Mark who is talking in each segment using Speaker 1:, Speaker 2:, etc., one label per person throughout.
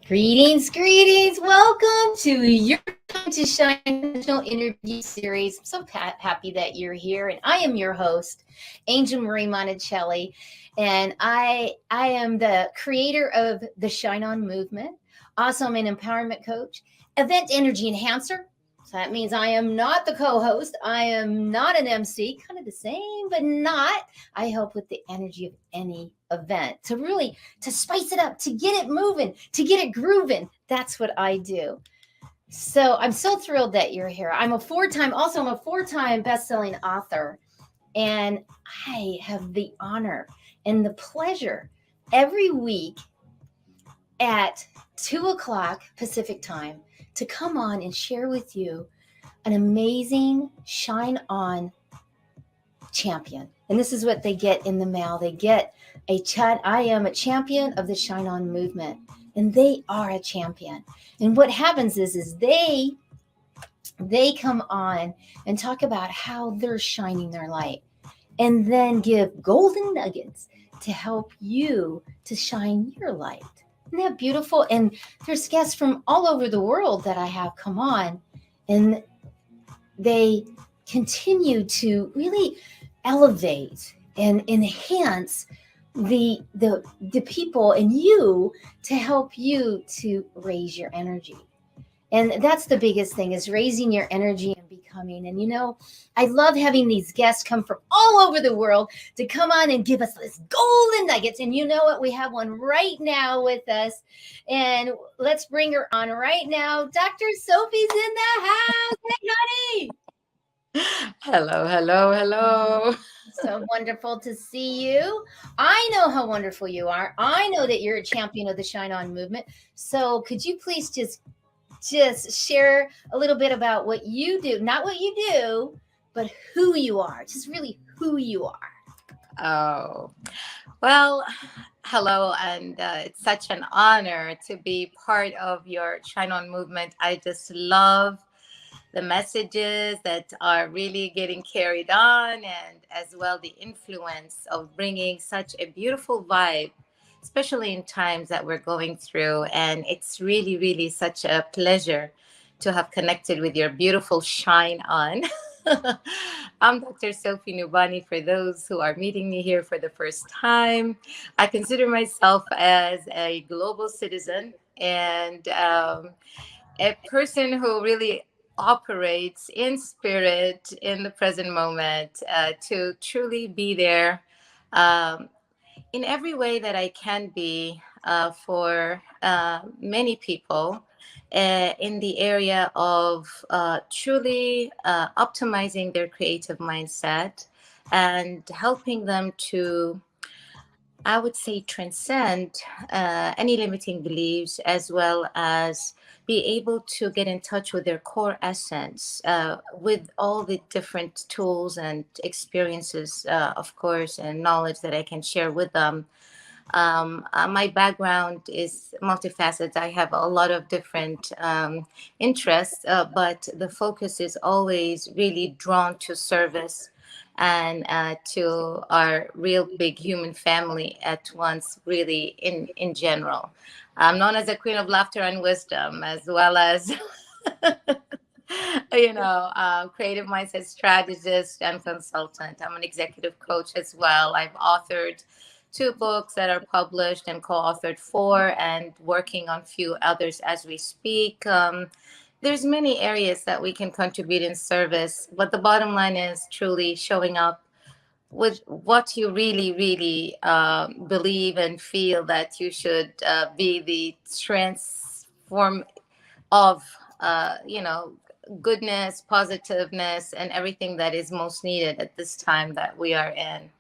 Speaker 1: Greetings, greetings. Welcome to your Time to Shine National Interview Series. I'm so happy that you're here. And I am your host, Angel Marie Monticelli. And I am the creator of the Shine On movement. Also, I'm an empowerment coach, event energy enhancer. So that means I am not the co-host. I am not an MC, kind of the same, but not. I help with the energy of any event to spice it up, to get it moving, to get it grooving. That's what I do. So I'm so thrilled that you're here. I'm a four-time best-selling author, and I have the honor and the pleasure every week at 2:00 Pacific time to come on and share with you an amazing Shine On champion. And this is what they get in the mail. They get I am a champion of the Shine On movement, and they are a champion. And what happens is they come on and talk about how they're shining their light, and then give golden nuggets to help you to shine your light. Isn't that beautiful? And there's guests from all over the world that I have come on, and they continue to really elevate and enhance the people and you, to help you to raise your energy. And that's the biggest thing, is raising your energy and becoming. And I love having these guests come from all over the world to come on and give us this golden nuggets. And you know what? We have one right now with us. And let's bring her on right now. Dr. Sophie's in the house. Hey, honey.
Speaker 2: Hello.
Speaker 1: So wonderful to see you. I know how wonderful you are. I know that you're a champion of the Shine On movement. So could you please just share a little bit about what you do? Not what you do, but who you are. Just really who you are.
Speaker 2: Oh, well, hello. And it's such an honor to be part of your Shine On movement. I just love the messages that are really getting carried on, and as well the influence of bringing such a beautiful vibe, especially in times that we're going through. And it's really, really such a pleasure to have connected with your beautiful Shine On. I'm Dr. Sofie Nubani, for those who are meeting me here for the first time. I consider myself as a global citizen, and a person who really operates in spirit in the present moment, to truly be there in every way that I can be, for many people, in the area of truly optimizing their creative mindset and helping them to, I would say, transcend any limiting beliefs, as well as be able to get in touch with their core essence, with all the different tools and experiences, of course, and knowledge that I can share with them. My background is multifaceted. I have a lot of different interests, but the focus is always really drawn to service and to our real big human family at once, really in general. I'm known as a queen of laughter and wisdom, as well as creative mindset strategist and consultant. I'm an executive coach as well. I've authored 2 books that are published, and co-authored 4, and working on few others as we speak. There's many areas that we can contribute in service, but the bottom line is truly showing up with what you really, really believe and feel that you should be the transform of, goodness, positiveness, and everything that is most needed at this time that we are in.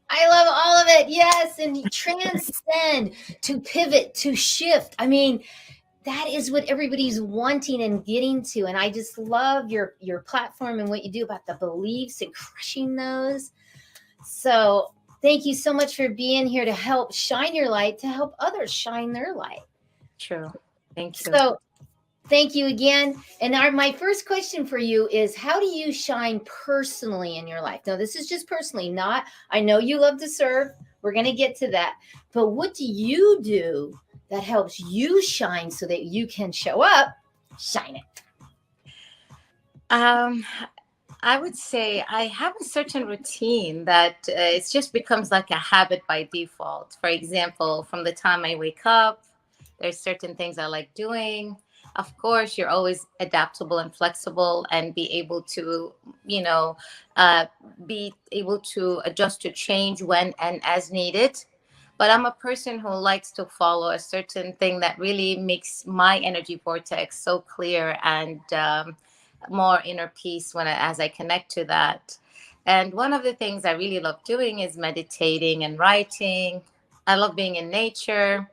Speaker 1: I love all of it. Yes. And transcend, to pivot, to shift. I mean, that is what everybody's wanting and getting to. And I just love your platform and what you do about the beliefs and crushing those. So thank you so much for being here to help shine your light, to help others shine their light.
Speaker 2: True. Thank you.
Speaker 1: So thank you again. And my first question for you is, how do you shine personally in your life? Now, this is just personally, I know you love to serve. We're going to get to that. But what do you do that helps you shine so that you can show up, shine it?
Speaker 2: Um, I would say I have a certain routine that it just becomes like a habit by default. For example, from the time I wake up, there's certain things I like doing. Of course, you're always adaptable and flexible and be able to, you know, uh, be able to adjust to change when and as needed. But I'm a person who likes to follow a certain thing that really makes my energy vortex so clear and more inner peace as I connect to that. And one of the things I really love doing is meditating and writing. I love being in nature.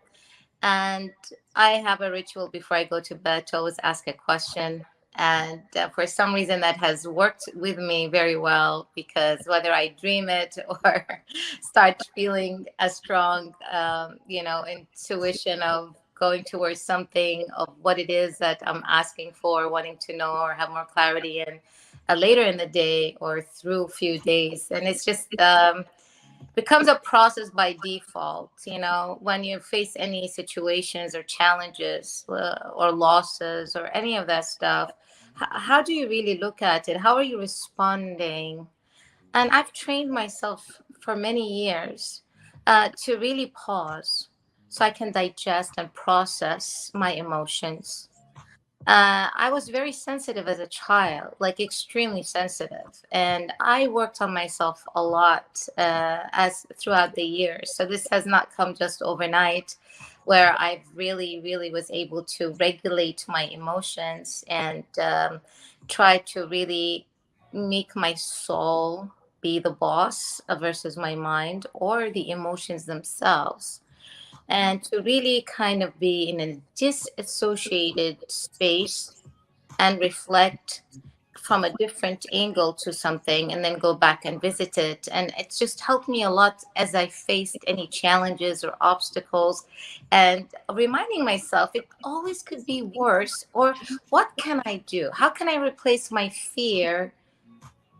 Speaker 2: And I have a ritual before I go to bed to always ask a question. And for some reason, that has worked with me very well because whether I dream it or start feeling a strong, intuition of going towards something of what it is that I'm asking for, wanting to know or have more clarity in later in the day or through a few days. And it's just, becomes a process by default. When you face any situations or challenges or losses or any of that stuff, how do you really look at it? How are you responding? And I've trained myself for many years to really pause so I can digest and process my emotions. I was very sensitive as a child, like extremely sensitive, and I worked on myself a lot as throughout the years. So this has not come just overnight, where I really, really was able to regulate my emotions and try to really make my soul be the boss versus my mind or the emotions themselves, and to really kind of be in a disassociated space and reflect from a different angle to something and then go back and visit it. And it's just helped me a lot as I faced any challenges or obstacles, and reminding myself it always could be worse, or what can I do? How can I replace my fear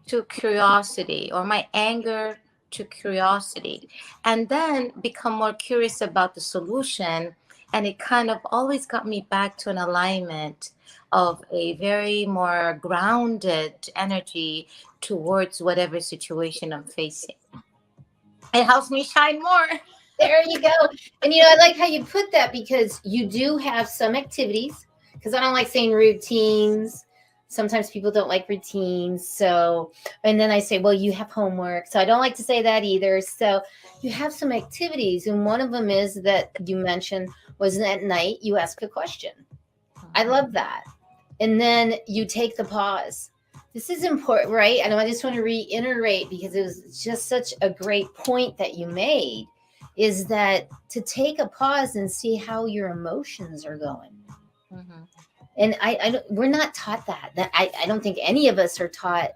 Speaker 2: to curiosity, or my anger to curiosity, and then become more curious about the solution. And it kind of always got me back to an alignment of a very more grounded energy towards whatever situation I'm facing. It helps me shine more.
Speaker 1: There you go. And I like how you put that, because you do have some activities, because I don't like saying routines. Sometimes people don't like routines. So, and then I say, well, you have homework. So I don't like to say that either. So you have some activities. And one of them is that you mentioned was at night you ask a question. I love that. And then you take the pause. This is important, right? And I just want to reiterate, because it was just such a great point that you made, is that to take a pause and see how your emotions are going.
Speaker 2: Mhm.
Speaker 1: And we're not taught that. I don't think any of us are taught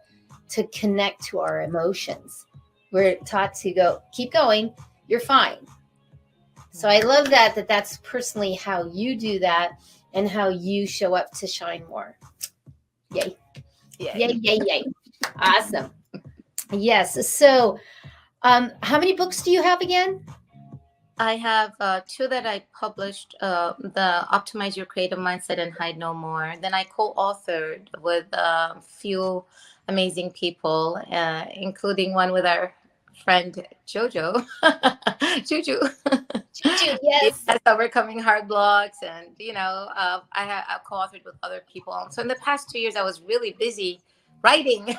Speaker 1: to connect to our emotions. We're taught to go, keep going, you're fine. So I love that's personally how you do that and how you show up to shine more. Yay. Yay, yay, yay. Awesome. Yes. So how many books do you have again?
Speaker 2: I have two that I published, the Optimize Your Creative Mindset and Hide No More. Then I co-authored with a few amazing people, including one with our friend Jojo, Juju.
Speaker 1: Juju, yes.
Speaker 2: Yes, Overcoming Hard Blocks. And, I co-authored with other people. So in the past 2 years, I was really busy writing.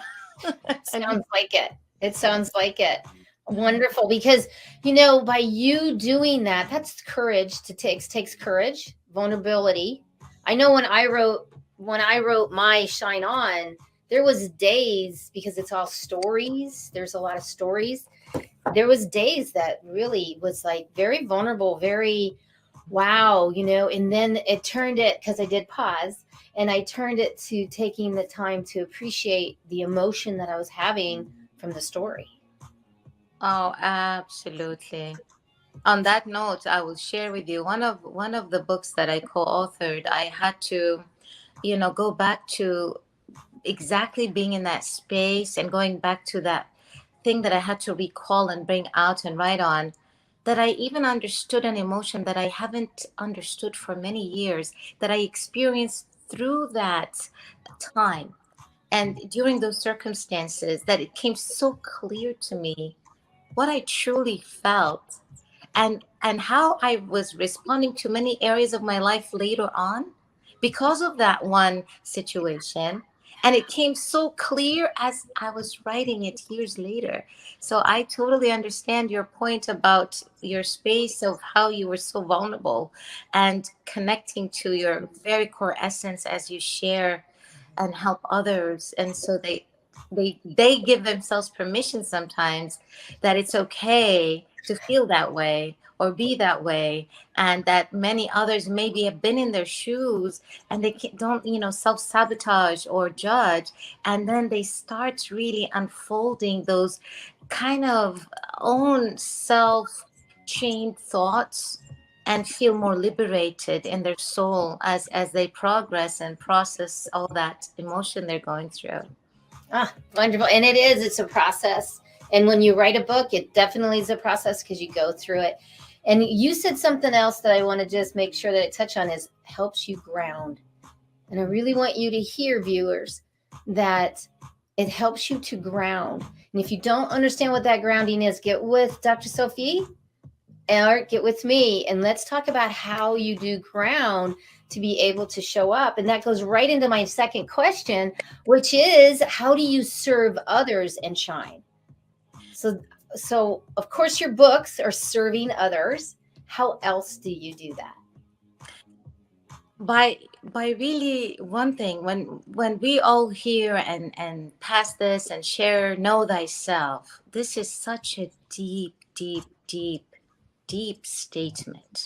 Speaker 1: Sounds like it. It sounds like it. Wonderful. Because, by you doing that, that's courage takes courage, vulnerability. I know when I wrote my Shine On, there was days, because it's all stories. There's a lot of stories. There was days that really was like very vulnerable, very wow, and then it turned it, because I did pause, and I turned it to taking the time to appreciate the emotion that I was having from the story.
Speaker 2: Oh, absolutely. On that note, I will share with you one of the books that I co-authored. I had to, go back to exactly being in that space and going back to that thing that I had to recall and bring out and write on. that I even understood an emotion that I haven't understood for many years, that I experienced through that time. And during those circumstances, that it came so clear to me what I truly felt, and how I was responding to many areas of my life later on because of that one situation. And it came so clear as I was writing it years later. So I totally understand your point about your space of how you were so vulnerable and connecting to your very core essence as you share and help others. And so they give themselves permission sometimes that it's okay to feel that way or be that way, and that many others maybe have been in their shoes and they don't, self-sabotage or judge, and then they start really unfolding those kind of own self chained thoughts and feel more liberated in their soul as they progress and process all that emotion they're going through.
Speaker 1: Ah, wonderful. And it's a process. And when you write a book, it definitely is a process because you go through it. And you said something else that I want to just make sure that I touch on is helps you ground. And I really want you to hear, viewers, that it helps you to ground. And if you don't understand what that grounding is, get with Dr. Sofie or get with me, and let's talk about how you do ground to be able to show up. And that goes right into my second question, which is how do you serve others and shine? So of course your books are serving others. How else do you do that?
Speaker 2: By really one thing, when we all hear and pass this and share know thyself, this is such a deep statement,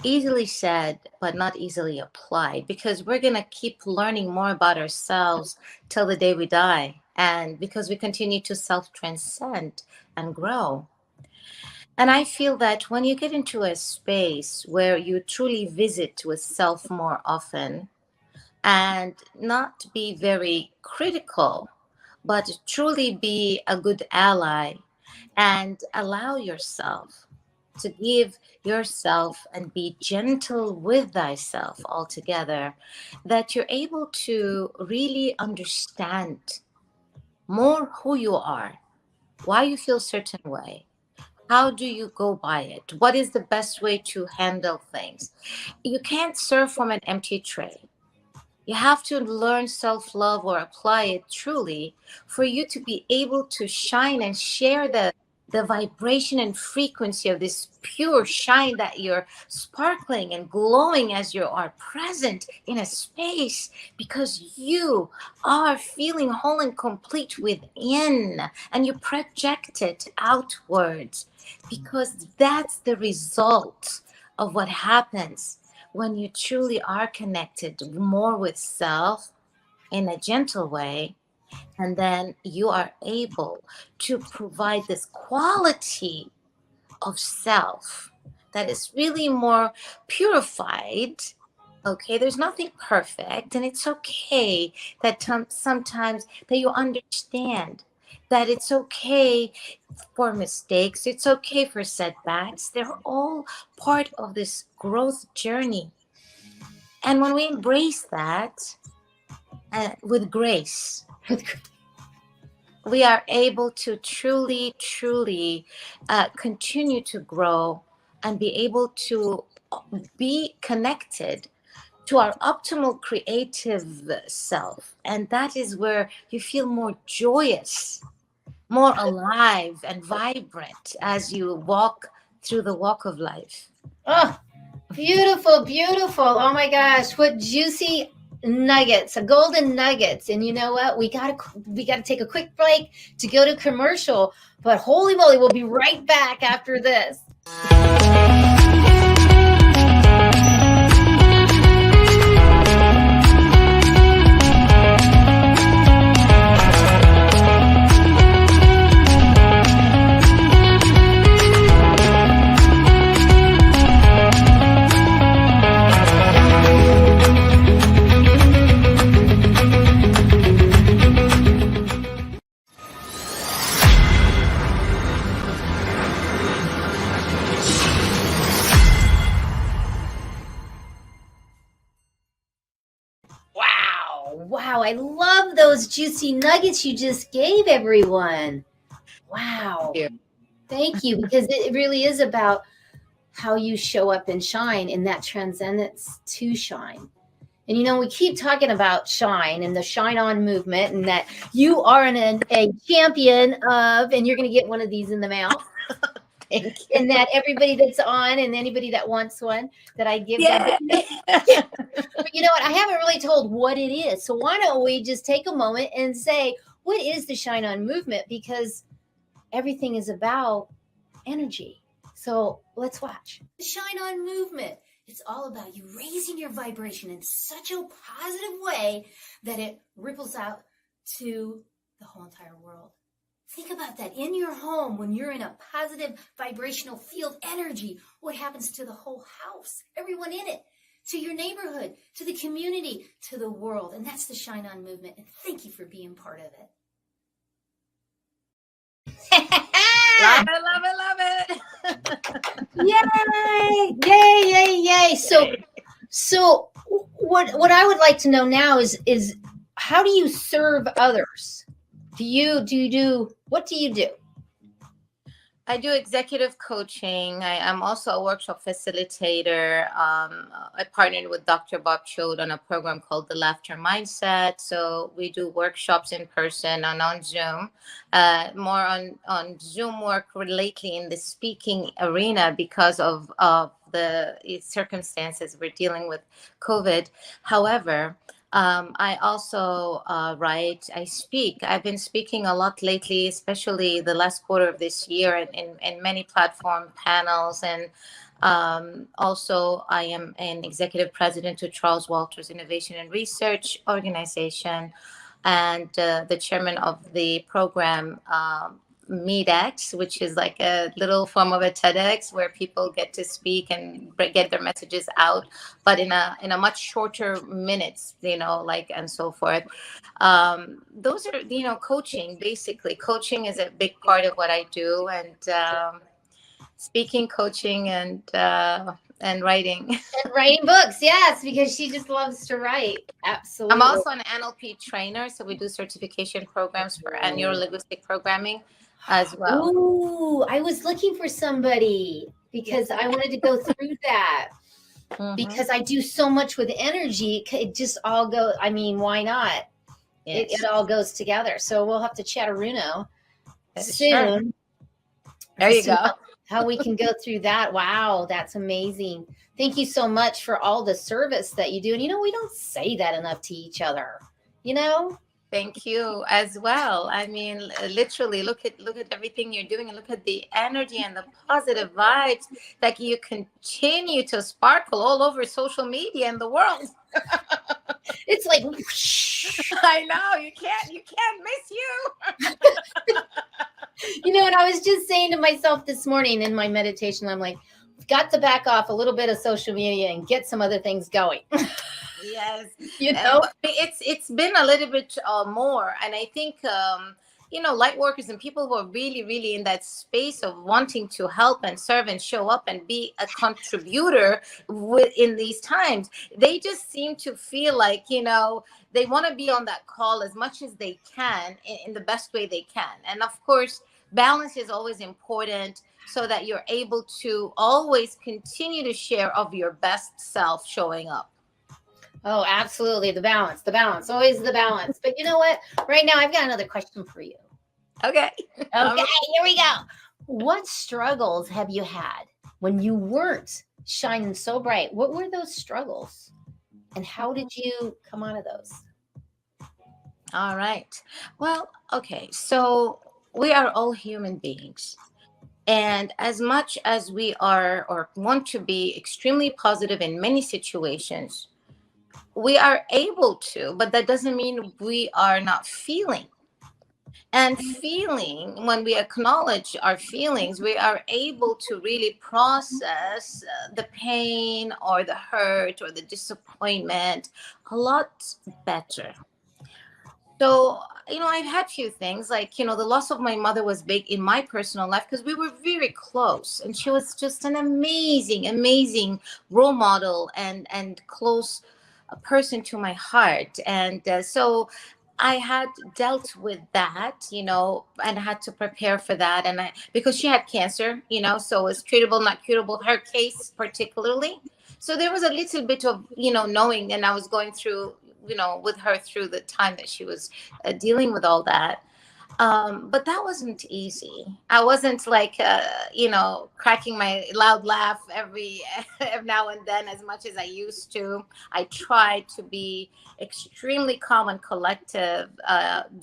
Speaker 2: easily said but not easily applied, because we're going to keep learning more about ourselves till the day we die, and because we continue to self-transcend and grow. And I feel that when you get into a space where you truly visit with self more often and not be very critical, but truly be a good ally and allow yourself to give yourself and be gentle with thyself altogether, that you're able to really understand more who you are, why you feel a certain way, how do you go by it, what is the best way to handle things. You can't serve from an empty tray. You have to learn self-love or apply it truly for you to be able to shine and share the vibration and frequency of this pure shine, that you're sparkling and glowing as you are present in a space, because you are feeling whole and complete within, and you project it outwards, because that's the result of what happens when you truly are connected more with self in a gentle way. And then you are able to provide this quality of self that is really more purified. Okay, there's nothing perfect, and it's okay that sometimes that you understand that it's okay for mistakes, it's okay for setbacks. They're all part of this growth journey. And when we embrace that with grace, we are able to truly continue to grow and be able to be connected to our optimal creative self. And that is where you feel more joyous, more alive and vibrant as you walk through the walk of life.
Speaker 1: Oh, beautiful. Oh my gosh, what juicy nuggets, golden nuggets. And you know what? We gotta take a quick break to go to commercial. But holy moly, we'll be right back after this. Wow, I love those juicy nuggets you just gave everyone. Wow.
Speaker 2: Yeah.
Speaker 1: Thank you, because it really is about how you show up and shine, and that transcendence to shine. And we keep talking about shine and the shine on movement, and that you are a champion of, and you're going to get one of these in the mail.
Speaker 2: Thank you.
Speaker 1: And that everybody that's on and anybody that wants one, that I give them.
Speaker 2: Yeah.
Speaker 1: But you know what? I haven't really told what it is. So why don't we just take a moment and say, what is the shine on movement? Because everything is about energy. So let's watch. The shine on movement. It's all about you raising your vibration in such a positive way that it ripples out to the whole entire world. Think about that. In your home, when you're in a positive vibrational field energy, what happens to the whole house? Everyone in it, to your neighborhood, to the community, to the world. And that's the shine on movement. And thank you for being part of it.
Speaker 2: Love it, love it, love
Speaker 1: Yay!
Speaker 2: it.
Speaker 1: Yay, yay, yay. So what I would like to know now is how do you serve others? What do you do?
Speaker 2: I do executive coaching. I'm also a workshop facilitator. I partnered with Dr. Bob Chode on a program called the Laughter Mindset. So we do workshops in person and on Zoom. More on Zoom work lately in the speaking arena because of the circumstances we're dealing with COVID. However, I also write, I speak. I've been speaking a lot lately, especially the last quarter of this year in many platform panels. And also I am an executive president to Charles Walters Innovation and Research Organization, and the chairman of the program MeetX, which is like a little form of a TEDx where people get to speak and get their messages out, but in a much shorter minutes, and so forth. Those are, coaching. Basically, coaching is a big part of what I do, and speaking, coaching, and writing.
Speaker 1: And writing books, yes, because she just loves to write. Absolutely.
Speaker 2: I'm also an NLP trainer, so we do certification programs for neuro-linguistic programming as well.
Speaker 1: Ooh, I was looking for somebody because I wanted to go through that. Mm-hmm. Because I do so much with energy, it just all goes. I mean, why not? Yes. It all goes together. So we'll have to chat Aruno soon.
Speaker 2: Sure. There you go.
Speaker 1: How we can go through that. Wow, that's amazing. Thank you so much for all the service that you do. And we don't say that enough to each other.
Speaker 2: Thank you as well. I mean, literally, look at everything you're doing, and look at the energy and the positive vibes that you continue to sparkle all over social media and the world.
Speaker 1: It's like,
Speaker 2: I know, you can't miss you.
Speaker 1: And I was just saying to myself this morning in my meditation, I'm like, I've got to back off a little bit of social media and get some other things going.
Speaker 2: Yes, it's been a little bit more, and I think light workers and people who are really, really in that space of wanting to help and serve and show up and be a contributor in these times, they just seem to feel like they want to be on that call as much as they can in the best way they can. And of course, balance is always important, so that you're able to always continue to share of your best self showing up.
Speaker 1: Oh, absolutely. The balance, always the balance. But you know what? Right now, I've got another question for you.
Speaker 2: Okay.
Speaker 1: Here we go. What struggles have you had when you weren't shining so bright? What were those struggles? And how did you come out of those?
Speaker 2: All right. Well, okay. So we are all human beings. And as much as we are or want to be extremely positive in many situations, we are able to, but that doesn't mean we are not feeling. And feeling, when we acknowledge our feelings, we are able to really process the pain or the hurt or the disappointment a lot better. So, I've had few things like, the loss of my mother was big in my personal life because we were very close, and she was just an amazing, amazing role model and close person to my heart. And so I had dealt with that, and had to prepare for that. And because she had cancer, so it's treatable, not curable, her case particularly. So there was a little bit of, knowing, and I was going through, with her through the time that she was dealing with all that. But that wasn't easy. I wasn't like, cracking my loud laugh every now and then as much as I used to. I tried to be extremely calm and collective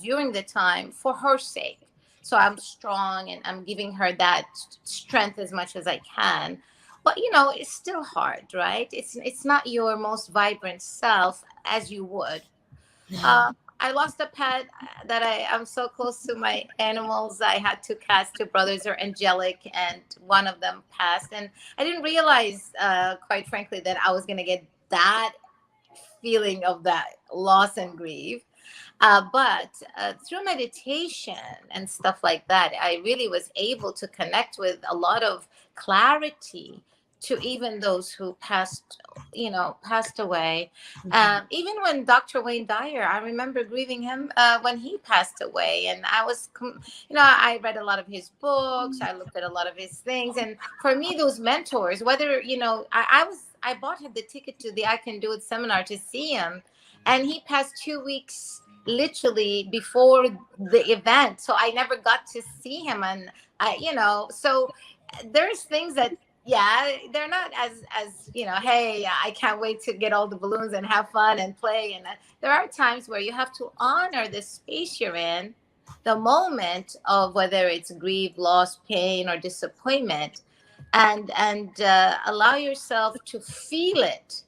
Speaker 2: during the time for her sake. So I'm strong and I'm giving her that strength as much as I can. But it's still hard, right? It's not your most vibrant self as you would. I lost a pet that I'm so close to my animals. I had two cats, two brothers are angelic, and one of them passed. And I didn't realize, quite frankly, that I was going to get that feeling of that loss and grief. But through meditation and stuff like that, I really was able to connect with a lot of clarity to even those who passed away. Even when Dr. Wayne Dyer, I remember grieving him when he passed away. And I read a lot of his books. I looked at a lot of his things. And for me, those mentors, whether, I bought him the ticket to the I Can Do It seminar to see him. And he passed 2 weeks literally before the event. So I never got to see him. And so there's things that, yeah, they're not as hey, I can't wait to get all the balloons and have fun and play. And there are times where you have to honor the space you're in, the moment of whether it's grief, loss, pain, or disappointment, and allow yourself to feel it,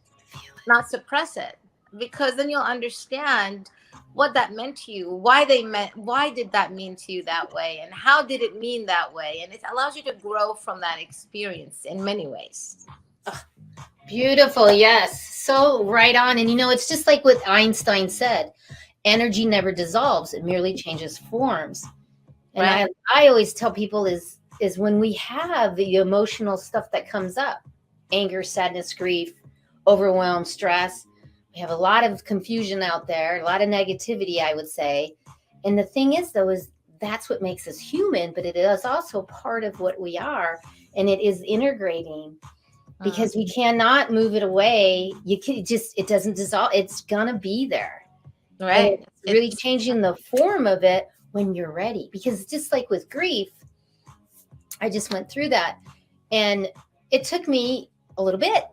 Speaker 2: not suppress it, because then you'll understand what that meant to you, why did that mean to you that way, and how did it mean that way. And it allows you to grow from that experience in many ways.
Speaker 1: Beautiful. Yes. So right on. And it's just like what Einstein said, energy never dissolves. It merely changes forms. And
Speaker 2: Right.
Speaker 1: I always tell people is when we have the emotional stuff that comes up, anger, sadness, grief, overwhelm, stress, we have a lot of confusion out there, a lot of negativity, I would say. And the thing is, though, is that's what makes us human, but it is also part of what we are. And it is integrating, because we cannot move it away. It doesn't dissolve. It's going to be there.
Speaker 2: Right.
Speaker 1: And it's really changing the form of it when you're ready. Because just like with grief, I just went through that. And it took me a little bit.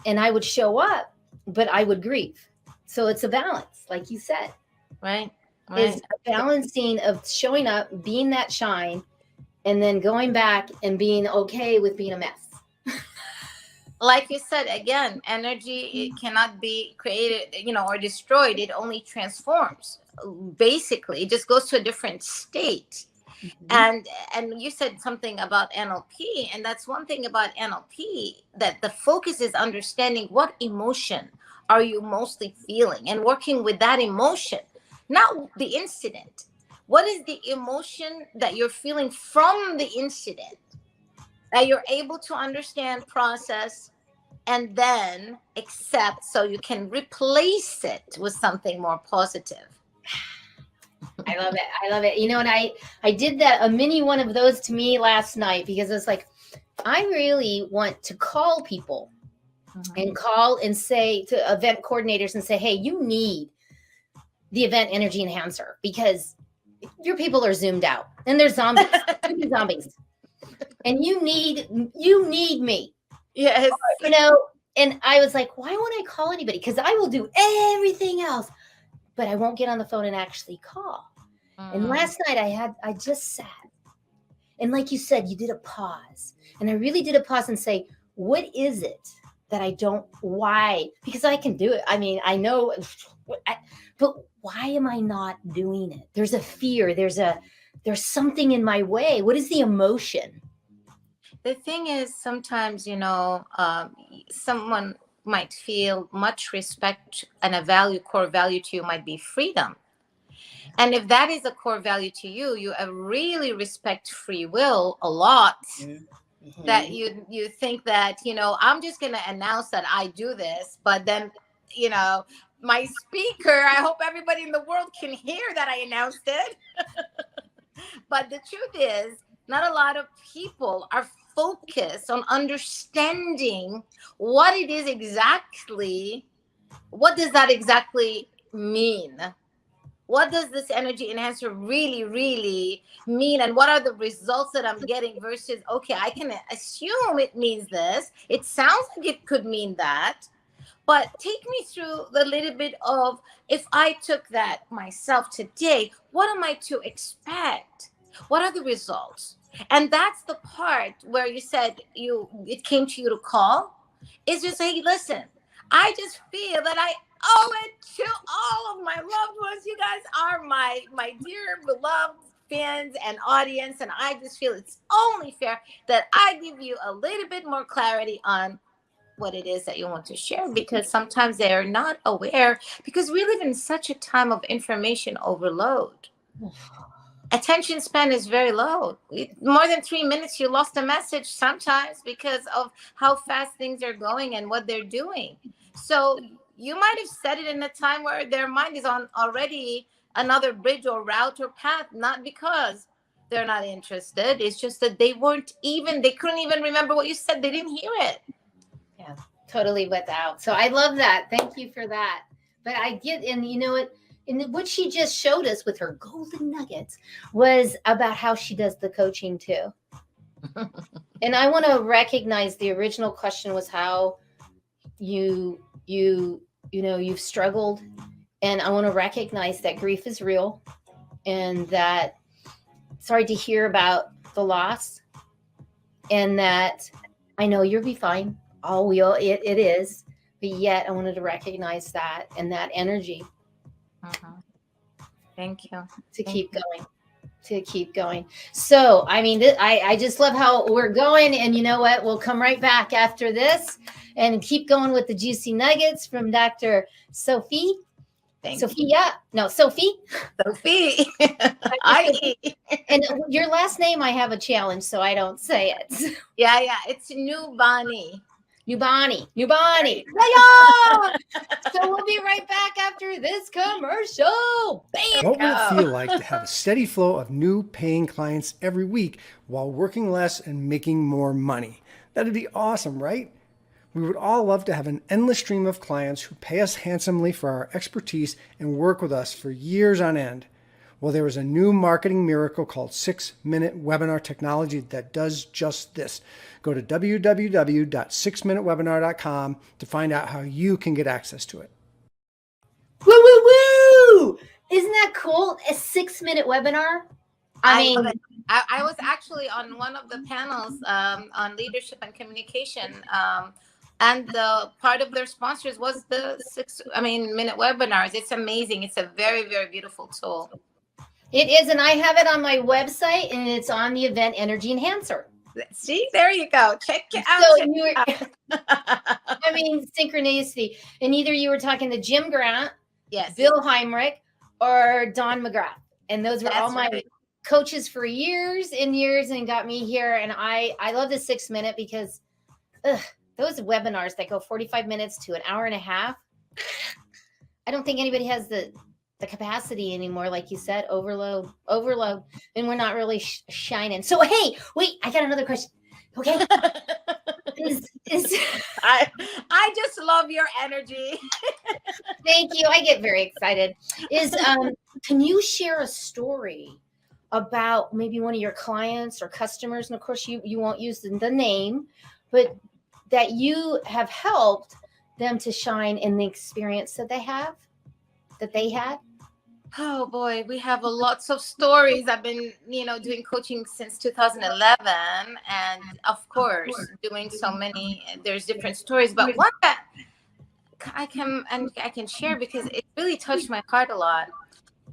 Speaker 1: And I would show up, but I would grieve. So it's a balance, like you said.
Speaker 2: Right.
Speaker 1: Is a balancing of showing up, being that shine, and then going back and being okay with being a mess.
Speaker 2: Like you said, again, energy, it cannot be created, or destroyed. It only transforms. Basically, it just goes to a different state. And you said something about NLP, and that's one thing about NLP, that the focus is understanding what emotion are you mostly feeling and working with that emotion, not the incident. What is the emotion that you're feeling from the incident that you're able to understand, process, and then accept, so you can replace it with something more positive?
Speaker 1: I love it. I love it. And I did a mini one of those to me last night, because it's like, I really want to call people and call and say to event coordinators and say, hey, you need the event energy enhancer, because your people are zoomed out and they're zombies. Zombies. And you need me.
Speaker 2: Yes.
Speaker 1: And I was like, why won't I call anybody? Because I will do everything else, but I won't get on the phone and actually call. And last night I just sat. And like you said, you did a pause. And I really did a pause and say, what is it that I don't, why? Because I can do it. I mean, I know, but why am I not doing it? There's a fear. There's something in my way. What is the emotion?
Speaker 2: The thing is, sometimes, someone might feel much respect, and a core value to you might be freedom. And if that is a core value to you, you really respect free will a lot. That you think that, I'm just going to announce that I do this, but then my speaker. I hope everybody in the world can hear that I announced it. But the truth is, not a lot of people are focused on understanding what it is exactly. What does that exactly mean? What does this energy enhancer really, really mean? And what are the results that I'm getting versus, okay, I can assume it means this. It sounds like it could mean that. But take me through the little bit of, if I took that myself today, what am I to expect? What are the results? And that's the part where you said it came to you to call. Is just, hey, listen, I just feel that I owe it to all of my loved ones. You guys are my dear beloved fans and audience, and I just feel it's only fair that I give you a little bit more clarity on what it is that you want to share, because sometimes they are not aware, because we live in such a time of information overload. Attention span is very low. More than 3 minutes, you lost a message sometimes because of how fast things are going and what they're doing. So you might have said it in a time where their mind is on already another bridge or route or path, not because they're not interested. It's just that they couldn't even remember what you said. They didn't hear it.
Speaker 1: Yeah, totally without. So I love that. Thank you for that. But I get, and you know what? And what she just showed us with her golden nuggets was about how she does the coaching too. And I want to recognize the original question was how you've struggled, and I want to recognize that grief is real, and that sorry to hear about the loss, and that I know you'll be fine. It is, but yet I wanted to recognize that and that energy.
Speaker 2: Thank you.
Speaker 1: To keep going. So, I mean, I just love how we're going. And you know what? We'll come right back after this and keep going with the juicy nuggets from Dr. Sofie. Sofie. And your last name, I have a challenge, so I don't say it.
Speaker 2: Yeah. It's Nubani.
Speaker 1: Nubani. So we'll be right back after this commercial. Bam!
Speaker 3: What would it feel like to have a steady flow of new paying clients every week while working less and making more money? That'd be awesome, right? We would all love to have an endless stream of clients who pay us handsomely for our expertise and work with us for years on end. Well, there is a new marketing miracle called 6-Minute Webinar Technology that does just this. Go to www.6minutewebinar.com to find out how you can get access to it.
Speaker 1: Woo, woo, woo! Isn't that cool? A 6-minute webinar?
Speaker 2: I was actually on one of the panels on leadership and communication. And the part of their sponsors was the 6-minute webinars. It's amazing. It's a very, very beautiful tool.
Speaker 1: It is, and I have it on my website, and it's on the event Energy Enhancer.
Speaker 2: See, there you go. Check it out.
Speaker 1: I mean, synchronicity. And either you were talking to Jim Grant,
Speaker 2: yes,
Speaker 1: Bill Heinrich, or Don McGrath. And those were all my coaches for years and years, and got me here. And I love the 6-minute because those webinars that go 45 minutes to an hour and a half, I don't think anybody has the capacity anymore. Like you said, overload, and we're not really shining. So, hey, wait, I got another question. Okay.
Speaker 2: I just love your energy.
Speaker 1: Thank you. I get very excited. Can you share a story about maybe one of your clients or customers? And of course you won't use the name, but that you have helped them to shine in the experience that they had?
Speaker 2: Oh boy, we have lots of stories. I've been, doing coaching since 2011, and of course, doing so many. There's different stories, but one that I can share because it really touched my heart a lot.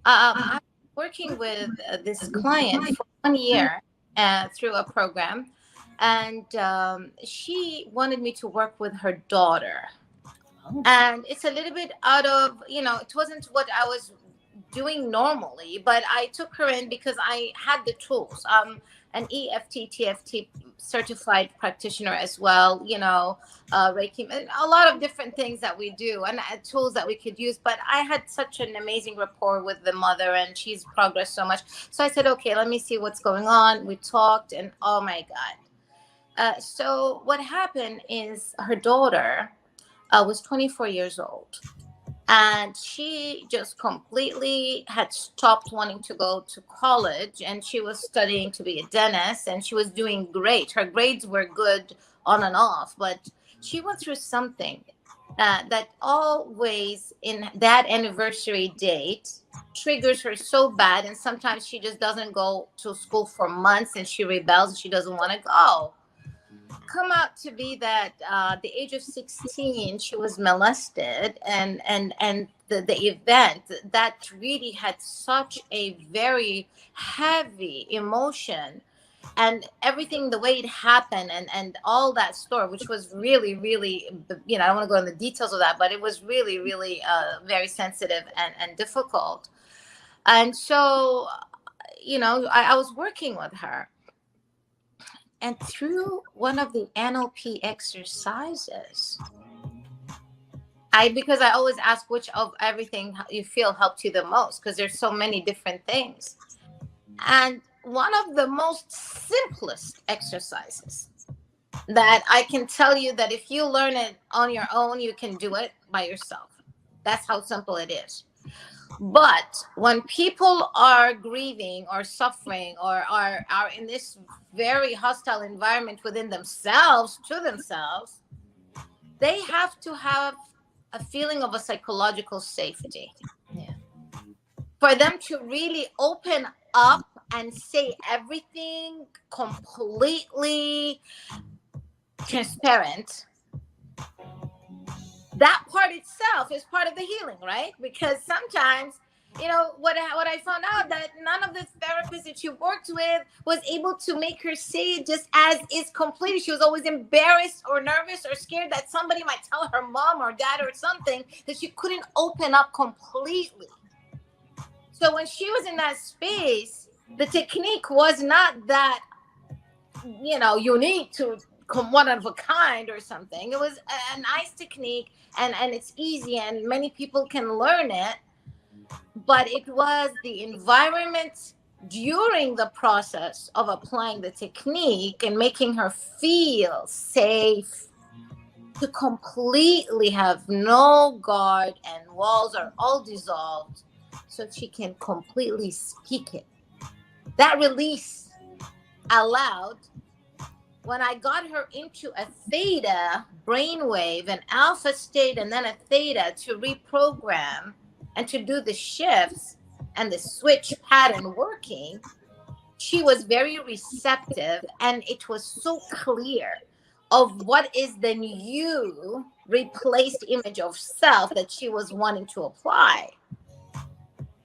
Speaker 2: I'm working with this client for 1 year through a program, and she wanted me to work with her daughter. And it's a little bit out of, it wasn't what I was doing normally, but I took her in because I had the tools. an EFT, TFT certified practitioner as well, Reiki, and a lot of different things that we do and tools that we could use. But I had such an amazing rapport with the mother, and she's progressed so much. So I said, okay, let me see what's going on. We talked, and oh my God. So what happened is her daughter was 24 years old. And she just completely had stopped wanting to go to college, and she was studying to be a dentist, and she was doing great. Her grades were good on and off, but she went through something that always in that anniversary date triggers her so bad. And sometimes she just doesn't go to school for months, and she rebels and she doesn't want to go. Come out to be that the age of 16 she was molested, and the event that really had such a very heavy emotion, and everything, the way it happened, and all that story, which was really, really, I don't want to go into the details of that, but it was really, really very sensitive and difficult. And so I was working with her. And through one of the NLP exercises, because I always ask which of everything you feel helped you the most, because there's so many different things. And one of the most simplest exercises that I can tell you that if you learn it on your own, you can do it by yourself. That's how simple it is. But when people are grieving or suffering or are in this very hostile environment within themselves, to themselves, they have to have a feeling of a psychological safety.
Speaker 1: Yeah.
Speaker 2: For them to really open up and say everything completely transparent. That part itself is part of the healing, right? Because sometimes, what I found out, that none of the therapists that she worked with was able to make her say it just as is completely. She was always embarrassed or nervous or scared that somebody might tell her mom or dad or something, that she couldn't open up completely. So when she was in that space, the technique was not that, unique to one of a kind or something. It was a nice technique, and it's easy, and many people can learn it. But it was the environment during the process of applying the technique and making her feel safe to completely have no guard, and walls are all dissolved, so she can completely speak it. That release allowed, when I got her into a theta brainwave, an alpha state, and then a theta, to reprogram and to do the shifts and the switch pattern working, she was very receptive, and it was so clear of what is the new replaced image of self that she was wanting to apply.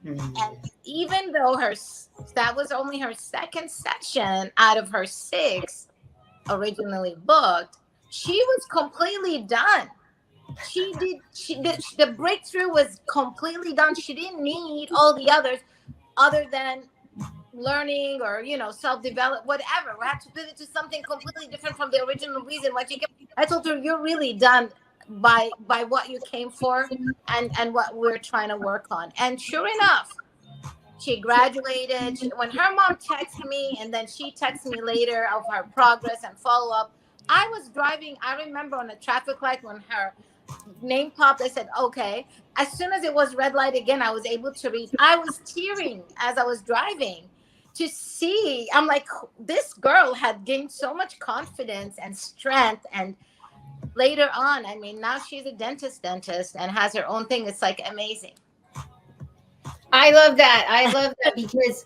Speaker 2: And even though that was only her second session out of her 6 originally booked, she was completely done. The breakthrough was completely done. She didn't need all the others other than learning or self-develop, whatever. We had to pivot to something completely different from the original reason why she came. I told her, you're really done by what you came for and what we're trying to work on. And sure enough, she graduated. When her mom texted me, and then she texted me later of her progress and follow-up, I was driving. I remember on a traffic light when her name popped, I said, okay. As soon as it was red light again, I was able to read. I was tearing as I was driving to see. I'm like, this girl had gained so much confidence and strength. And later on, now she's a dentist and has her own thing. It's like amazing.
Speaker 1: I love that because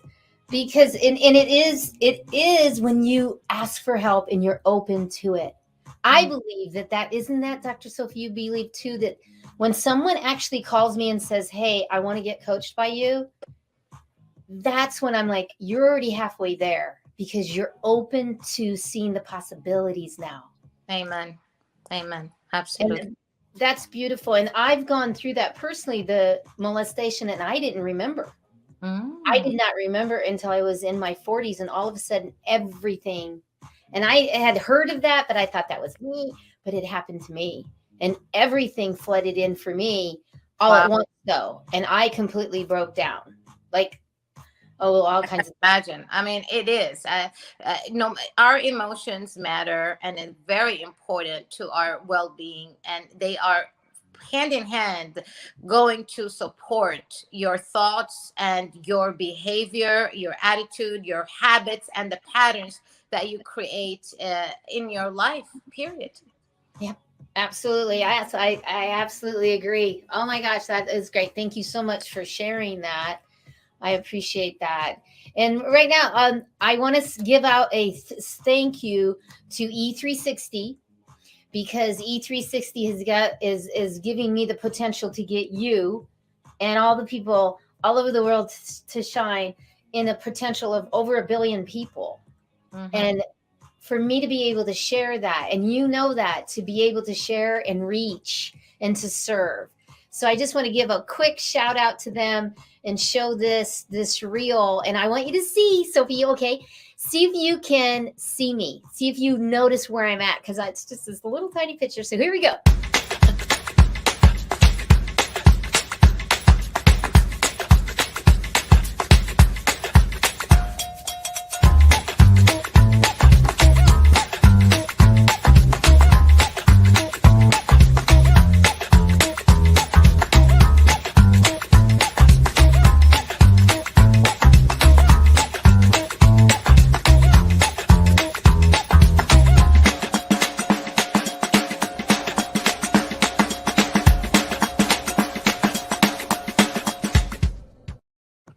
Speaker 1: it is when you ask for help and you're open to it. I believe that isn't that, Dr. Sofie, you believe too, that when someone actually calls me and says, hey, I want to get coached by you, that's when I'm like, you're already halfway there, because you're open to seeing the possibilities now.
Speaker 2: Amen. Absolutely.
Speaker 1: And that's beautiful. And I've gone through that personally, the molestation, and I didn't remember. I did
Speaker 2: Mm.
Speaker 1: not remember until I was in my 40s, and all of a sudden everything, and I had heard of that, but I thought that was me, but it happened to me. And everything flooded in for me all at
Speaker 2: Wow.
Speaker 1: once though, and I completely broke down. Like, oh, all
Speaker 2: I can
Speaker 1: kinds of
Speaker 2: imagine. I mean, it is. No, our emotions matter, and it's very important to our well-being, and they are hand in hand going to support your thoughts and your behavior, your attitude, your habits, and the patterns that you create in your life. Period.
Speaker 1: Yeah, absolutely. I absolutely agree. Oh my gosh, that is great. Thank you so much for sharing that. I appreciate that. And right now, I want to give out a thank you to E360, because E360 has got is giving me the potential to get you and all the people all over the world to shine in a potential of over 1 billion people.
Speaker 2: Mhm.
Speaker 1: And for me to be able to share that, and you know that, to be able to share and reach and to serve. So I just want to give a quick shout out to them and show this reel. And I want you to see, Sophie, okay, see if you can see me, see if you notice where I'm at, because it's just this little tiny picture. So here we go.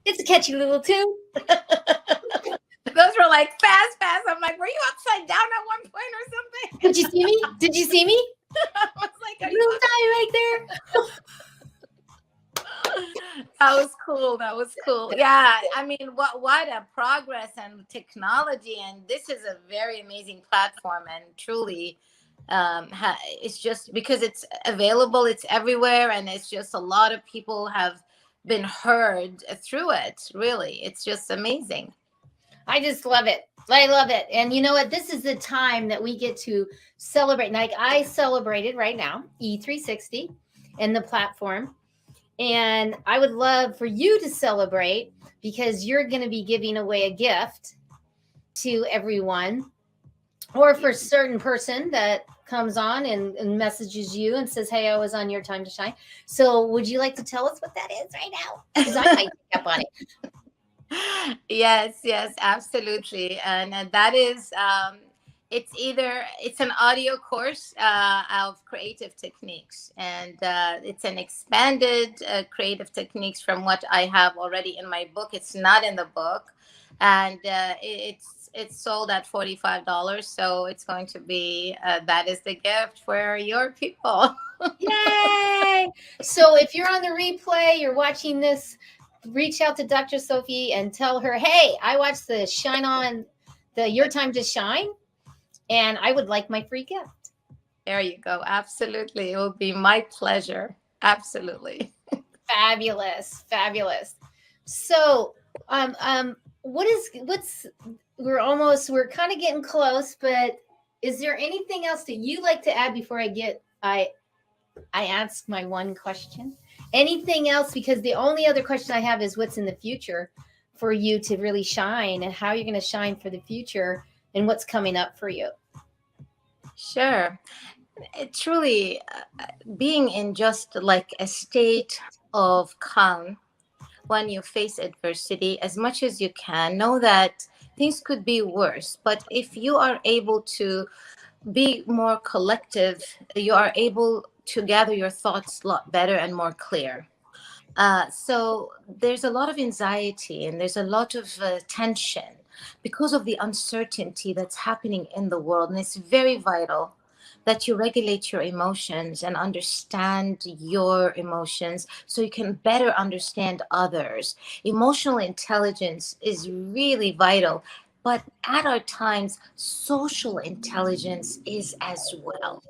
Speaker 1: It's a catchy little tune.
Speaker 2: Those were like fast, fast. I'm like, were you upside down at one point or something?
Speaker 1: Did you see me? Did you see me?
Speaker 2: I was like, are you
Speaker 1: Little tiny right there.
Speaker 2: that was cool. That was cool. Yeah, I mean, what a progress and technology, and this is a very amazing platform, and truly, it's just because it's available, it's everywhere, and it's just a lot of people have been heard through it. Really, it's just amazing.
Speaker 1: I just love it. I love it. And you know what? This is the time that we get to celebrate. Like I celebrated right now, E360 and the platform. And I would love for you to celebrate, because you're going to be giving away a gift to everyone, or for a certain person that comes on and messages you and says, hey, I was on your time to shine. So would you like to tell us what that is right now? Because I might pick up on it.
Speaker 2: Yes, yes, absolutely. And that is it's an audio course of creative techniques, and it's an expanded creative techniques from what I have already in my book. It's not in the book, and it's sold at $45, so it's going to be that is the gift for your people.
Speaker 1: Yay! So if you're on the replay, you're watching this, reach out to Dr. Sofie and tell her, hey, I watched the Shine On, the Your Time to Shine, and I would like my free gift.
Speaker 2: There you go. Absolutely. It will be my pleasure. Absolutely.
Speaker 1: Fabulous. Fabulous. So what's we're kind of getting close, but is there anything else that you like to add before I ask my one question? Anything else? Because the only other question I have is what's in the future for you to really shine, and how you're going to shine for the future, and what's coming up for you.
Speaker 2: Sure. It truly being in just like a state of calm when you face adversity as much as you can. Know that things could be worse, but if you are able to be more collective, you are able to gather your thoughts a lot better and more clear. So there's a lot of anxiety and there's a lot of tension because of the uncertainty that's happening in the world. And it's very vital that you regulate your emotions and understand your emotions so you can better understand others. Emotional intelligence is really vital. But at our times, social intelligence is as well.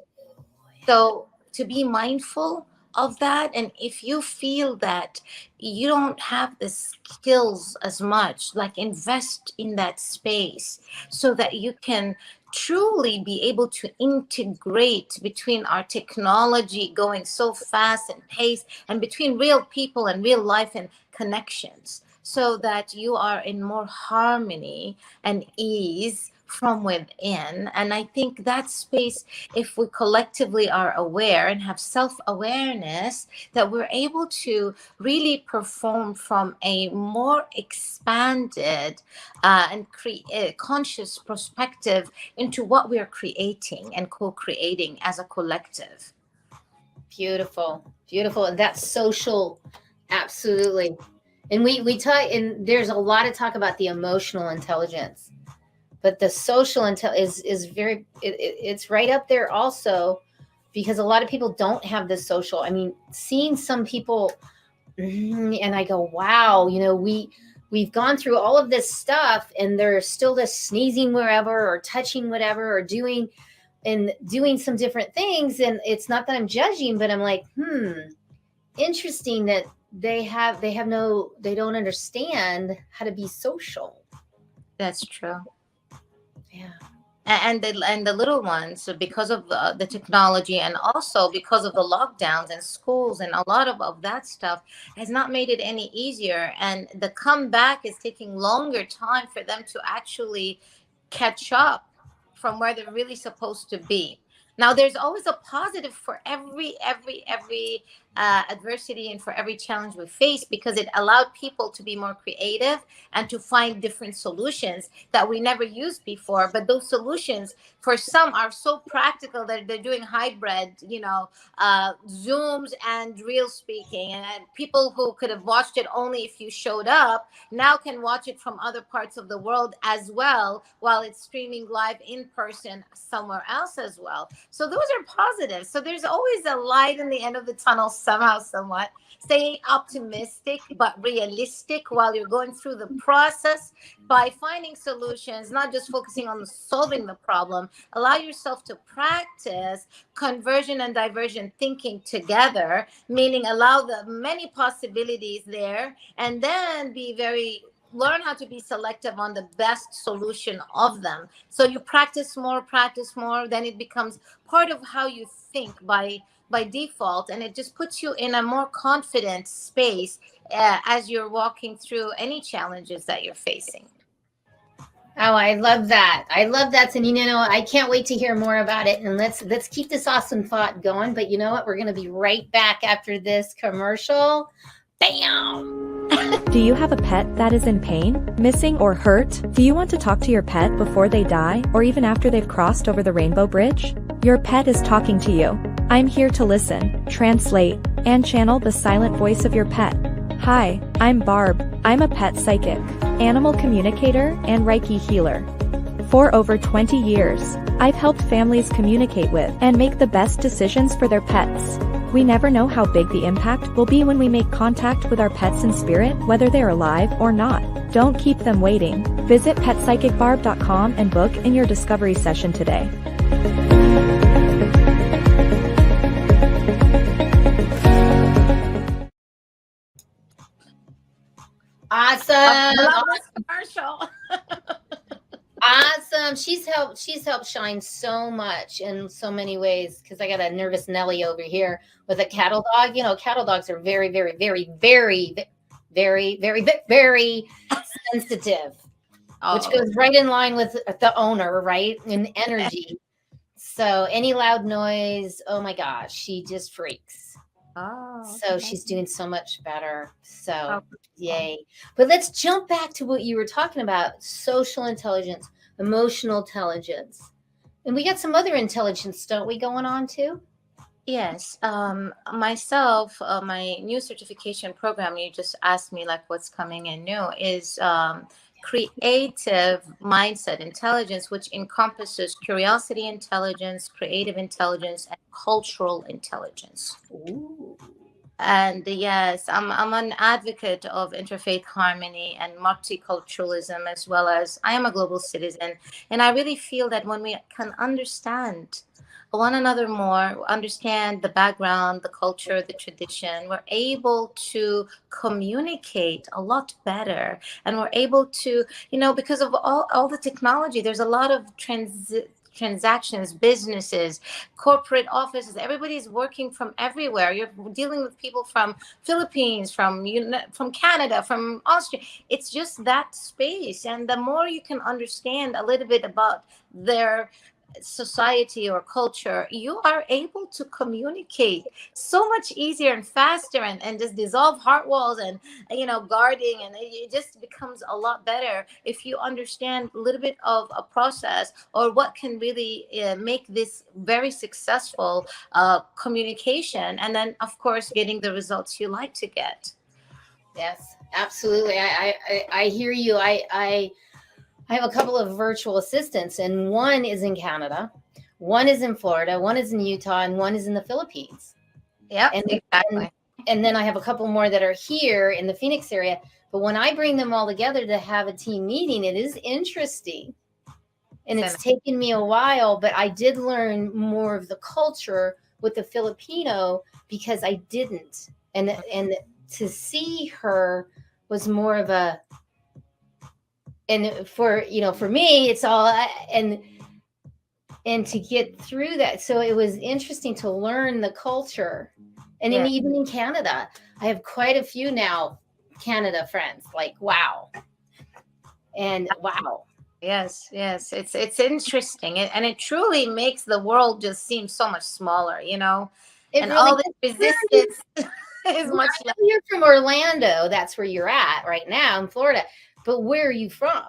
Speaker 2: So to be mindful of that, and if you feel that you don't have the skills as much, like invest in that space so that you can truly be able to integrate between our technology going so fast and pace, and between real people and real life and connections, so that you are in more harmony and ease from within. And I think that space, if we collectively are aware and have self-awareness, that we're able to really perform from a more expanded and conscious perspective into what we are creating and co-creating as a collective.
Speaker 1: Beautiful, beautiful. And that's social, absolutely. And we talk, and there's a lot of talk about the emotional intelligence, but the social is very it's right up there also, because a lot of people don't have this social. I mean, seeing some people, and I go, wow, we've gone through all of this stuff, and they're still just sneezing wherever or touching whatever or doing some different things. And it's not that I'm judging, but I'm like, interesting that they don't understand how to be social.
Speaker 2: That's true.
Speaker 1: Yeah.
Speaker 2: And the little ones, so because of the technology, and also because of the lockdowns and schools, and a lot of that stuff has not made it any easier, and the comeback is taking longer time for them to actually catch up from where they're really supposed to be. Now, there's always a positive for every adversity and for every challenge we face, because it allowed people to be more creative and to find different solutions that we never used before. But those solutions, for some, are so practical that they're doing hybrid, Zooms and real speaking. And people who could have watched it only if you showed up now can watch it from other parts of the world as well, while it's streaming live in person somewhere else as well. So those are positive. So there's always a light in the end of the tunnel somehow, somewhat. Staying optimistic but realistic while you're going through the process, by finding solutions, not just focusing on solving the problem. Allow yourself to practice conversion and diversion thinking together, meaning allow the many possibilities there, and then learn how to be selective on the best solution of them. So you practice more, then it becomes part of how you think by default, and it just puts you in a more confident space as you're walking through any challenges that you're facing.
Speaker 1: Oh, I love that. I love that. And I can't wait to hear more about it. And let's keep this awesome thought going. But you know what? We're going to be right back after this commercial. Bam!
Speaker 4: Do you have a pet that is in pain, missing, or hurt? Do you want to talk to your pet before they die, or even after they've crossed over the rainbow bridge? Your pet is talking to you. I'm here to listen, translate, and channel the silent voice of your pet. Hi, I'm Barb. I'm a pet psychic, animal communicator, and Reiki healer. For over 20 years, I've helped families communicate with and make the best decisions for their pets. We never know how big the impact will be when we make contact with our pets in spirit, whether they're alive or not. Don't keep them waiting. Visit petpsychicbarb.com and book in your discovery session today.
Speaker 1: Awesome.
Speaker 2: Commercial.
Speaker 1: Awesome. She's helped shine so much in so many ways, because I got a nervous Nelly over here with a cattle dog. Cattle dogs are very, very, very, very, very, very, very sensitive, which goes right in line with the owner, right? And energy. So any loud noise, oh my gosh, she just freaks. So she's doing so much better. So yay. But let's jump back to what you were talking about: social intelligence, emotional intelligence. And we got some other intelligence, don't we, going on too?
Speaker 2: Yes. Myself, my new certification program, you just asked me like what's coming in new, is creative mindset intelligence, which encompasses curiosity intelligence, creative intelligence, and cultural intelligence.
Speaker 1: Ooh.
Speaker 2: And yes, I'm an advocate of interfaith harmony and multiculturalism, as well as I am a global citizen. And I really feel that when we can understand one another more, understand the background, the culture, the tradition. We're able to communicate a lot better. And we're able to, because of all the technology, there's a lot of transactions, businesses, corporate offices. Everybody's working from everywhere. You're dealing with people from Philippines, from Canada, from Austria. It's just that space. And the more you can understand a little bit about their society or culture, you are able to communicate so much easier and faster, and just dissolve heart walls and guarding, and it just becomes a lot better if you understand a little bit of a process or what can really make this very successful communication, and then of course getting the results you like to get.
Speaker 1: Yes, absolutely. I hear you. I have a couple of virtual assistants, and one is in Canada, one is in Florida, one is in Utah, and one is in the Philippines.
Speaker 2: Yeah,
Speaker 1: exactly. And then I have a couple more that are here in the Phoenix area. But when I bring them all together to have a team meeting, it is interesting. And it's taken me a while, but I did learn more of the culture with the Filipino because I didn't. And to see her was more of a, and for me, it's all, and to get through that. So it was interesting to learn the culture. And then even in Canada, I have quite a few now Canada friends, like, wow. And wow.
Speaker 2: Yes, it's interesting, and it truly makes the world just seem so much smaller, and really, all this resistance is much less.
Speaker 1: You're from Orlando, that's where you're at right now in Florida, but where are you from?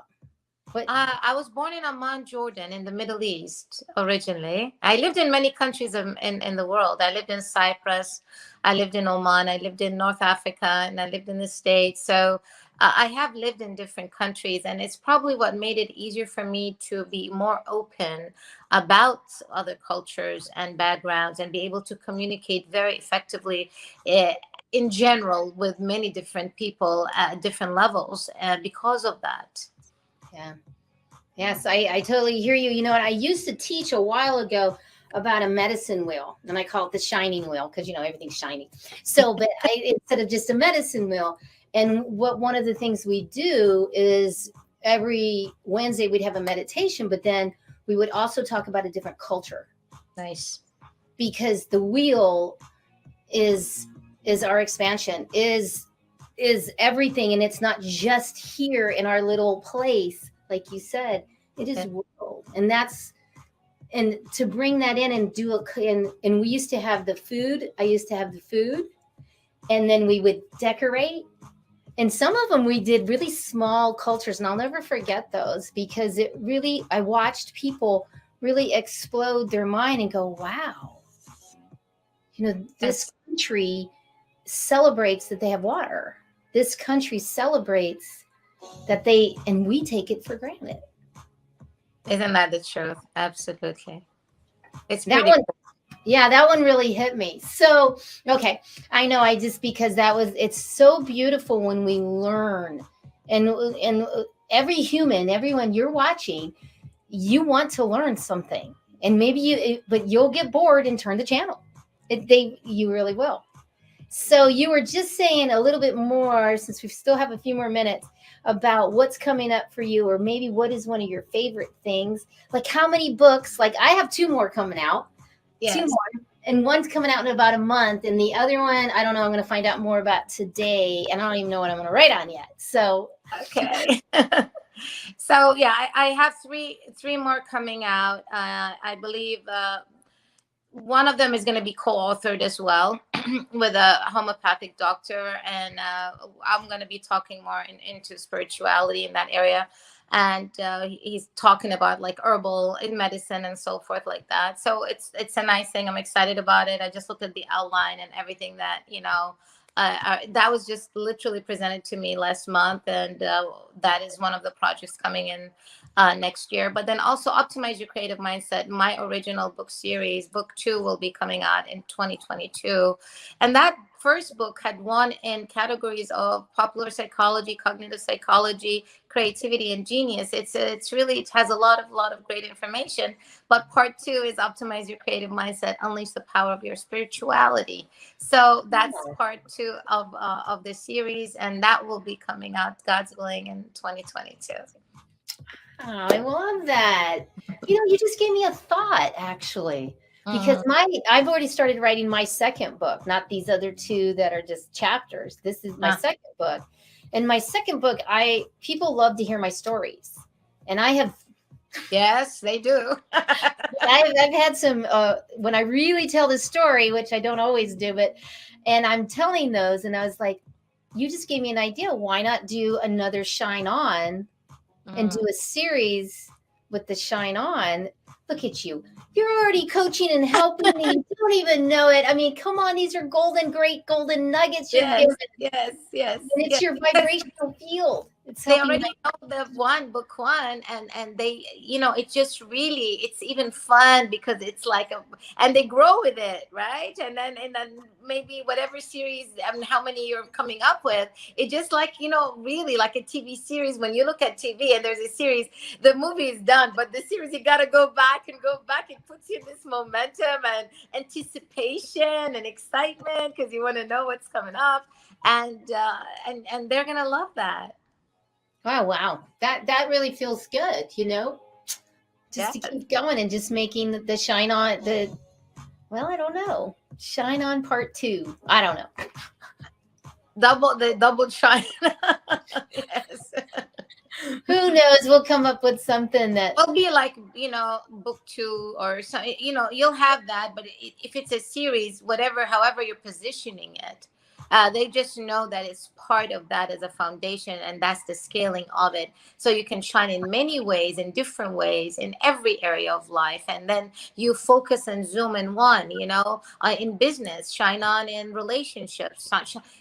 Speaker 2: I was born in Amman, Jordan, in the Middle East originally. I lived in many countries in the world. I lived in Cyprus, I lived in Oman, I lived in North Africa, and I lived in the States. So I have lived in different countries, and it's probably what made it easier for me to be more open about other cultures and backgrounds and be able to communicate very effectively in general with many different people at different levels because of that.
Speaker 1: Yeah. Yes, I totally hear you. You know what? I used to teach a while ago about a medicine wheel, and I call it the shining wheel because everything's shiny. So, but instead of just a medicine wheel, and one of the things we do is every Wednesday we'd have a meditation, but then we would also talk about a different culture.
Speaker 2: Nice.
Speaker 1: Because the wheel is our expansion, is everything, and it's not just here in our little place. Like you said, it is world. And to bring that in and do and we used to have the food. I used to have the food, and then we would decorate. And some of them we did really small cultures, and I'll never forget those because I watched people really explode their mind and go, wow, this country celebrates that they have water. This country celebrates that and we take it for granted.
Speaker 2: Isn't that the truth? Absolutely. It's
Speaker 1: that
Speaker 2: pretty
Speaker 1: one. Yeah, that one really hit me. So, okay. I know because it's so beautiful when we learn, and everyone you're watching, you want to learn something, and maybe but you'll get bored and turn the channel. You really will. So you were just saying a little bit more, since we still have a few more minutes, about what's coming up for you, or maybe what is one of your favorite things. Like how many books? Like I have 2 more coming out.
Speaker 2: Yes.
Speaker 1: 2 more. And one's coming out in about a month. And the other one, I don't know, I'm going to find out more about today. And I don't even know what I'm going to write on yet. So,
Speaker 2: okay. So yeah, I have three more coming out. I believe one of them is going to be co-authored as well with a homeopathic doctor, and I'm going to be talking more into spirituality in that area, and he's talking about like herbal in medicine and so forth like that. So it's a nice thing. I'm excited about it. I just looked at the outline and everything that that was just literally presented to me last month, and that is one of the projects coming in next year. But then also Optimize Your Creative Mindset, my original book series. Book 2 will be coming out in 2022. And that first book had won in categories of popular psychology, cognitive psychology, creativity, and genius. It's really, it has a lot of great information. But part 2 is Optimize Your Creative Mindset, Unleash the Power of Your Spirituality. So that's part 2 of the series, and that will be coming out, God's willing, in 2022.
Speaker 1: Oh, I love that. You just gave me a thought, actually, because I've already started writing my second book, not these other 2 that are just chapters. This is my second book. And my second book, people love to hear my stories. And I have.
Speaker 2: Yes, they do.
Speaker 1: I've had some, when I really tell the story, which I don't always do, and I'm telling those, and I was like, you just gave me an idea. Why not do another Shine On and do a series with the Shine On? Look at you. You're already coaching and helping me. You don't even know it. I mean, come on. These are great golden nuggets you're giving.
Speaker 2: Yes.
Speaker 1: And it's your vibrational field.
Speaker 2: They already know the book one, and they, it's just really, it's even fun because it's like and they grow with it, right? And then maybe whatever series, how many you're coming up with, it just like, really like a TV series. When you look at TV and there's a series, the movie is done, but the series, you got to go back. It puts you in this momentum and anticipation and excitement because you want to know what's coming up, and they're gonna love that.
Speaker 1: Oh, wow. That really feels good, just to keep going and just making the Shine On, I don't know. Shine On part 2. I don't know.
Speaker 2: The double shine. Yes.
Speaker 1: Who knows? We'll come up with something that
Speaker 2: will be like, book 2 or something, you'll have that. But if it's a series, however you're positioning it, they just know that it's part of that as a foundation, and that's the scaling of it. So you can shine in many ways, in different ways, in every area of life. And then you focus and zoom in one, in business, shine on in relationships.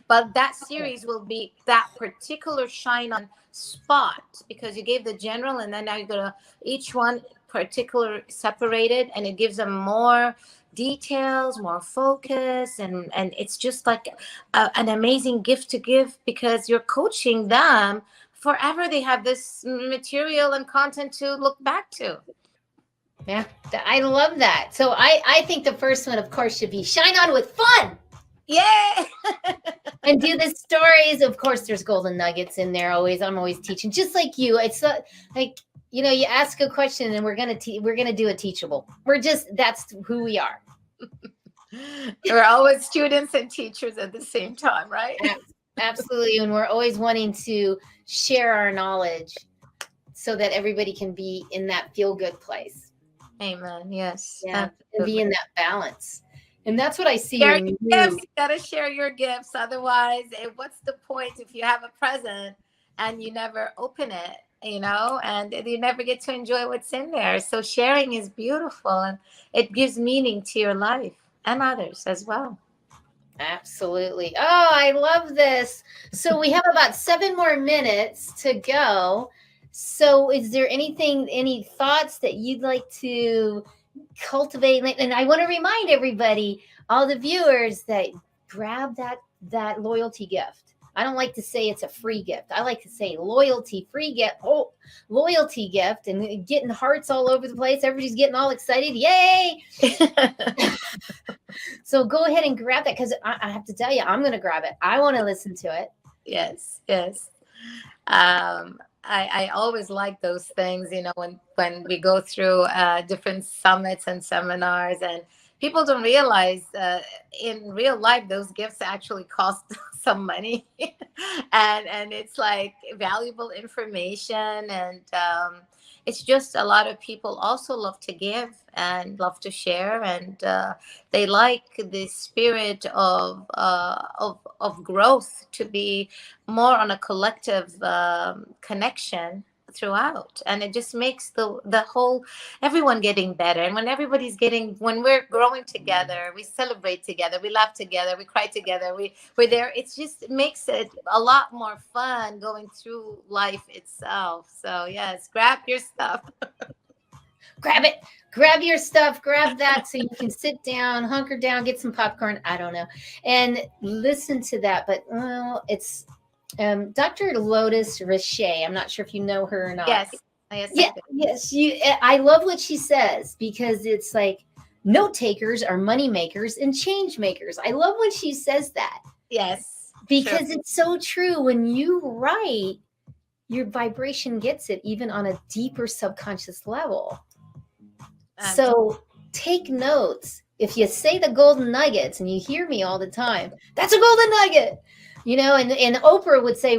Speaker 2: But that series will be that particular shine on spot, because you gave the general, and then now you're going to each one particular separated, and it gives them more details, more focus, and it's just like an amazing gift to give, because you're coaching them forever. They have this material and content to look back to.
Speaker 1: Yeah, I love that. So I think the first one, of course, should be Shine On with fun.
Speaker 2: Yeah.
Speaker 1: And do the stories. Of course, there's golden nuggets in there. I'm always teaching, just like you. It's like, you ask a question and we're gonna do a teachable. That's who we are.
Speaker 2: We're always students and teachers at the same time, right?
Speaker 1: Absolutely. And we're always wanting to share our knowledge so that everybody can be in that feel good place.
Speaker 2: Amen. Yes.
Speaker 1: Yeah. And be in that balance. And that's what I see.
Speaker 2: You got to share your gifts. Otherwise, what's the point if you have a present and you never open it, and you never get to enjoy what's in there? So sharing is beautiful, and it gives meaning to your life and others as well.
Speaker 1: Absolutely. Oh, I love this. So we have about 7 more minutes to go. So is there any thoughts that you'd like to cultivate? And I want to remind everybody, all the viewers, that grab that loyalty gift. I don't like to say it's a free gift. I like to say loyalty free gift. Oh, loyalty gift, and getting hearts all over the place. Everybody's getting all excited. Yay! So go ahead and grab that, because I have to tell you, I'm going to grab it. I want to listen to it.
Speaker 2: Yes. I always like those things, when we go through different summits and seminars, and people don't realize in real life those gifts actually cost some money, and it's like valuable information, and it's just a lot of people also love to give and love to share, and they like the spirit of growth to be more on a collective connection throughout, and it just makes the whole, everyone getting better. And when we're growing together, we celebrate together, we laugh together, we cry together, we're there. It makes it a lot more fun going through life itself. So yes, grab your stuff.
Speaker 1: Grab it, grab your stuff, grab that so you can sit down, hunker down, get some popcorn, I don't know, and listen to that. But well, it's Dr. Lotus Richer. I'm not sure if you know her or not.
Speaker 2: Yes.
Speaker 1: Yeah, yes. I love what she says, because it's like note takers are money makers and change makers. I love when she says that.
Speaker 2: Yes.
Speaker 1: Because
Speaker 2: sure.
Speaker 1: it's so true. When you write, your vibration gets it even on a deeper subconscious level. So take notes. If you say the golden nuggets, and you hear me all the time, that's a golden nugget. And Oprah would say,